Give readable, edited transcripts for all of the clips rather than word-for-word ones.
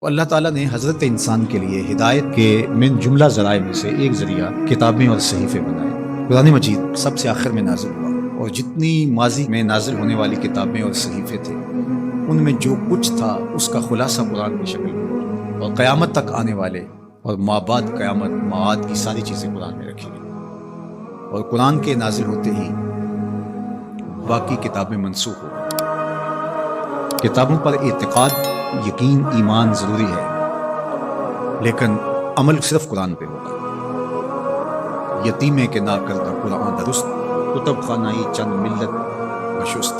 اللہ تعالیٰ نے حضرت انسان کے لیے ہدایت کے من جملہ ذرائع میں سے ایک ذریعہ کتابیں اور صحیفے بنائے۔ قرآن مجید سب سے آخر میں نازل ہوا، اور جتنی ماضی میں نازل ہونے والی کتابیں اور صحیفے تھے ان میں جو کچھ تھا اس کا خلاصہ قرآن کی شکل میں، اور قیامت تک آنے والے اور مابعد قیامت معاد کی ساری چیزیں قرآن میں رکھی گئی، اور قرآن کے نازل ہوتے ہی باقی کتابیں منسوخ ہو گئی۔ کتابوں پر اعتقاد، یقین، ایمان ضروری ہے، لیکن عمل صرف قرآن پہ ہوگا۔ یتیمے کے نا کردہ قرآن درست، کتب خانائی چند ملت بشست۔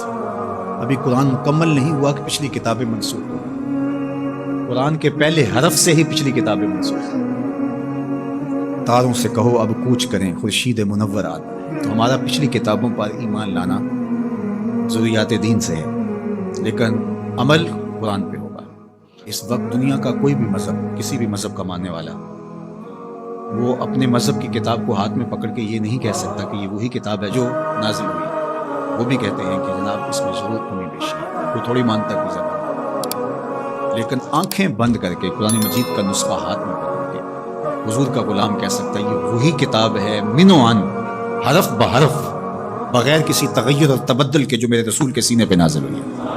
ابھی قرآن مکمل نہیں ہوا کہ پچھلی کتابیں منسوخ ہو گئی۔ قرآن کے پہلے حرف سے ہی پچھلی کتابیں منسوخ ہیں۔ تاروں سے کہو اب کوچ کریں خورشید منورات، تو ہمارا پچھلی کتابوں پر ایمان لانا ضروریات دین سے ہے، لیکن عمل قرآن پہ ہوگا۔ اس وقت دنیا کا کوئی بھی مذہب، کسی بھی مذہب کا ماننے والا، وہ اپنے مذہب کی کتاب کو ہاتھ میں پکڑ کے یہ نہیں کہہ سکتا کہ یہ وہی کتاب ہے جو نازل ہوئی۔ وہ بھی کہتے ہیں کہ جناب اس میں ضرور کمی بیشی ہے، کوئی تھوڑی مانتا کوئی زبان، لیکن آنکھیں بند کر کے قرآن مجید کا نسخہ ہاتھ میں پکڑ کے حضور کا غلام کہہ سکتا ہے یہ وہی کتاب ہے من و عن، حرف بحرف، بغیر کسی تغیر اور تبدل کے جو میرے رسول کے سینے پہ نازل ہوئی ہے۔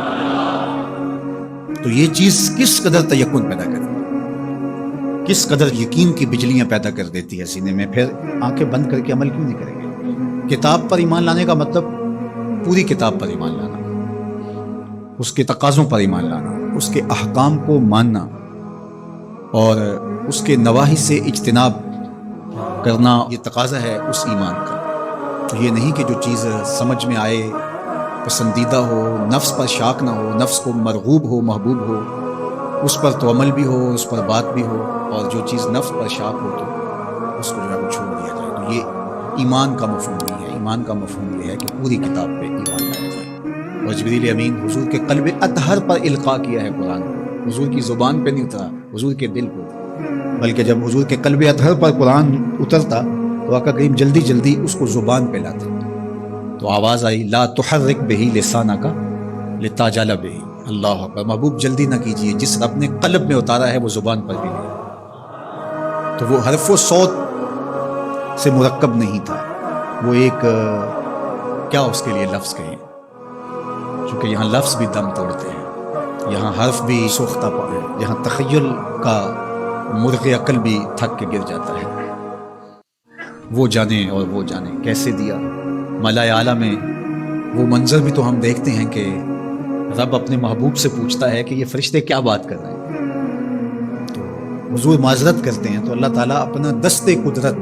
تو یہ چیز کس قدر تیقن پیدا کرتی ہے، کس قدر یقین کی بجلیاں پیدا کر دیتی ہے سینے میں۔ پھر آنکھیں بند کر کے عمل کیوں نہیں کریں گے؟ کتاب پر ایمان لانے کا مطلب پوری کتاب پر ایمان لانا، اس کے تقاضوں پر ایمان لانا، اس کے احکام کو ماننا، اور اس کے نواہی سے اجتناب کرنا، یہ تقاضا ہے اس ایمان کا۔ یہ نہیں کہ جو چیز سمجھ میں آئے، پسندیدہ ہو، نفس پر شاک نہ ہو، نفس کو مرغوب ہو، محبوب ہو، اس پر تو عمل بھی ہو، اس پر بات بھی ہو، اور جو چیز نفس پر شاک ہو تو اس کو جو ہے وہ چھوڑ دیا جائے۔ تو یہ ایمان کا مفہوم نہیں ہے۔ ایمان کا مفہوم یہ ہے کہ پوری کتاب پہ ایمان لایا جائے۔ اور جبریل امین حضور کے قلب اطہر پر القاء کیا ہے قرآن کو، حضور کی زبان پہ نہیں اترا، حضور کے دل پہ، بلکہ جب حضور کے قلب اطہر پر قرآن اترتا تو آقا کریم جلدی جلدی اس کو زبان پہ لاتے، تو آواز آئی لا تحرک بہی لسانک لتعجل بہی۔ اللہ اکبر، محبوب جلدی نہ کیجئے، جس رب نے قلب میں اتارا ہے وہ زبان پر بھی نہیں۔ تو وہ حرف و صوت سے مرکب نہیں تھا، وہ ایک کیا اس کے لیے لفظ کہیں، چونکہ یہاں لفظ بھی دم توڑتے ہیں، یہاں حرف بھی سوختہ پا ہے، یہاں تخیل کا مرغ عقل بھی تھک کے گر جاتا ہے۔ وہ جانے اور وہ جانے کیسے دیا ملائے اعلیٰ میں۔ وہ منظر بھی تو ہم دیکھتے ہیں کہ رب اپنے محبوب سے پوچھتا ہے کہ یہ فرشتے کیا بات کر رہے ہیں، تو حضور معذرت کرتے ہیں، تو اللہ تعالیٰ اپنا دست قدرت،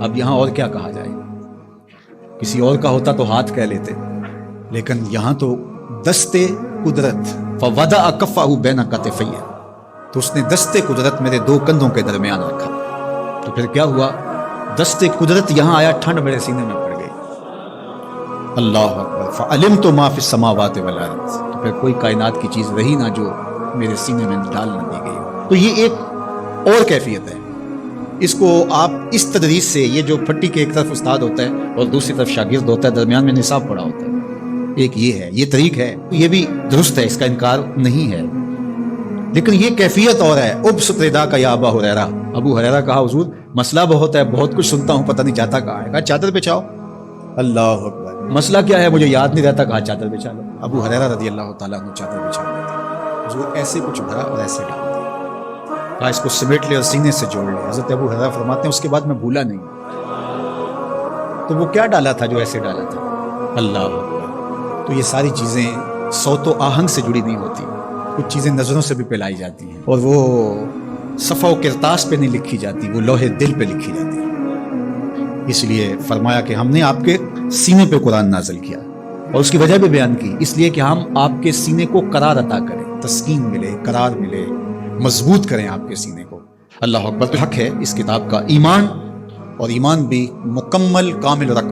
اب یہاں اور کیا کہا جائے، کسی اور کا ہوتا تو ہاتھ کہہ لیتے، لیکن یہاں تو دست قدرت، فوضع کفہ بین کتفی، تو اس نے دست قدرت میرے دو کندھوں کے درمیان رکھا۔ تو پھر کیا ہوا، دست قدرت یہاں آیا، ٹھنڈ میرے سینے میں پڑ گئی۔ اللہ اکبر، فعلمت ما فی السماوات والارض، تو پھر کوئی کائنات کی چیز رہی نہ جو میرے سینے میں ڈال نہ دی گئی۔ تو یہ ایک اور کیفیت ہے، اس کو آپ اس تدریس سے، یہ جو پھٹی کے ایک طرف استاد ہوتا ہے اور دوسری طرف شاگرد ہوتا ہے، درمیان میں نصاب پڑا ہوتا ہے، ایک یہ ہے، یہ طریق ہے، یہ بھی درست ہے، اس کا انکار نہیں ہے، لیکن یہ کیفیت اور ہے۔ ابسط ردا کا یا ابا ہریرہ، ابو ہریرہ کہا حضور مسئلہ بہت ہے، بہت کچھ سنتا ہوں، پتہ نہیں جاتا کہاں ہے، کہا چادر بچھاؤ۔ اللہ اکبر، مسئلہ کیا ہے مجھے یاد نہیں رہتا، کہا چادر بچھا لو۔ ابو ہریرہ رضی اللہ تعالیٰ عنہ چادر بچھا لیتے، حضور ایسے کچھ بھرا اور ایسے ڈال دیا، کہا اس کو سمیٹ لے اور سینے سے جوڑ لے۔ حضرت ابو ہریرہ فرماتے ہیں اس کے بعد میں بھولا نہیں۔ تو وہ کیا ڈالا تھا جو ایسے ڈالا تھا؟ اللہ اکبر۔ تو یہ ساری چیزیں صوت و آہنگ سے جڑی نہیں ہوتی، کچھ چیزیں نظروں سے بھی پلائی جاتی ہیں، اور وہ صفحہ و کرتاس پہ نہیں لکھی جاتی، وہ لوہے دل پہ لکھی جاتی ہے۔ اس لیے فرمایا کہ ہم نے آپ کے سینے پہ قرآن نازل کیا، اور اس کی وجہ بھی بیان کی، اس لیے کہ ہم آپ کے سینے کو قرار عطا کریں، تسکین ملے، قرار ملے، مضبوط کریں آپ کے سینے کو۔ اللہ اکبر، حق ہے اس کتاب کا ایمان، اور ایمان بھی مکمل کامل رکھ